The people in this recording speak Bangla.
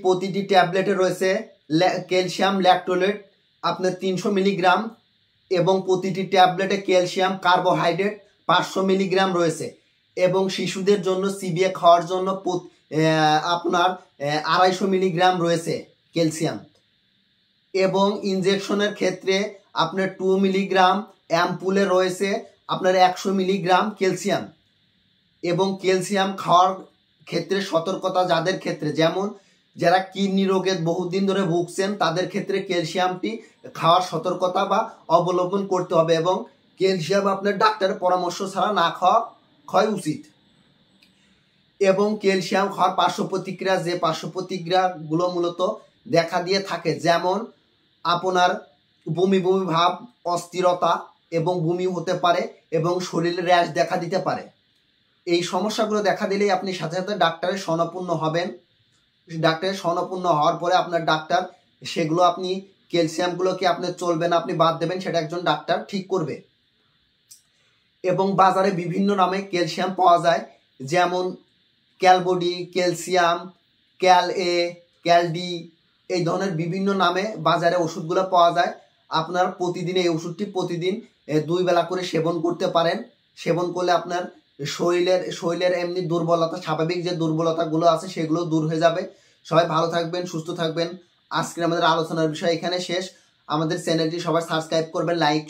প্রতিটি ট্যাবলেটে রয়েছে ক্যালসিয়াম ল্যাকটোলেট আপনার 300 মিলিগ্রাম এবং প্রতিটি ট্যাবলেটে ক্যালসিয়াম কার্বোহাইড্রেট 500 মিলিগ্রাম রয়েছে এবং শিশুদের জন্য চিবিয়ে খাওয়ার জন্য আপনার 250 মিলিগ্রাম রয়েছে ক্যালসিয়াম এবং ইনজেকশনের ক্ষেত্রে আপনার 2 মিলিগ্রাম অ্যাম্পুলে রয়েছে আপনার 100 মিলিগ্রাম ক্যালসিয়াম এবং ক্যালসিয়াম খাওয়ার ক্ষেত্রে সতর্কতা যাদের ক্ষেত্রে যেমন যারা কিডনি রোগে বহুদিন ধরে ভুগছেন তাদের ক্ষেত্রে ক্যালসিয়ামটি খাওয়ার সতর্কতা বা অবলম্বন করতে হবে এবং ক্যালসিয়াম আপনার ডাক্তারের পরামর্শ ছাড়া না খাওয়া উচিত এবং ক্যালসিয়াম খাওয়ার পার্শ্ব প্রতিক্রিয়া যে পার্শ্ব প্রতিক্রিয়াগুলো মূলত দেখা দিয়ে থাকে যেমন আপনার বমি বমি ভাব অস্থিরতা এবং বমি হতে পারে এবং শরীরে র্যাশ দেখা দিতে পারে এই সমস্যাগুলো দেখা দিলেই আপনি সাথে সাথে ডাক্তারের শরণাপন্ন হবেন ডাক্তারের শরণাপন্ন হওয়ার পরে আপনার ডাক্তার সেগুলো আপনি ক্যালসিয়ামগুলোকে আপনি চলবে না আপনি বাদ দেবেন সেটা একজন ডাক্তার ঠিক করবে এবং বাজারে বিভিন্ন নামে ক্যালসিয়াম পাওয়া যায় যেমন ক্যালবডি ক্যালসিয়াম ক্যাল এ ক্যাল ডি এই ধরনের বিভিন্ন নামে বাজারে ওষুধগুলো পাওয়া যায় আপনার প্রতিদিন এই ওষুধটি প্রতিদিন 2 বেলা করে সেবন করতে পারেন সেবন করলে আপনার শরীরের এমনি দুর্বলতা স্বাভাবিক যে দুর্বলতাগুলো আছে সেগুলো দূর হয়ে যাবে সবাই ভালো থাকবেন সুস্থ থাকবেন আজকে আমাদের আলোচনার বিষয় এখানে শেষ আমাদের চ্যানেলটি সবাই সাবস্ক্রাইব করবেন লাইক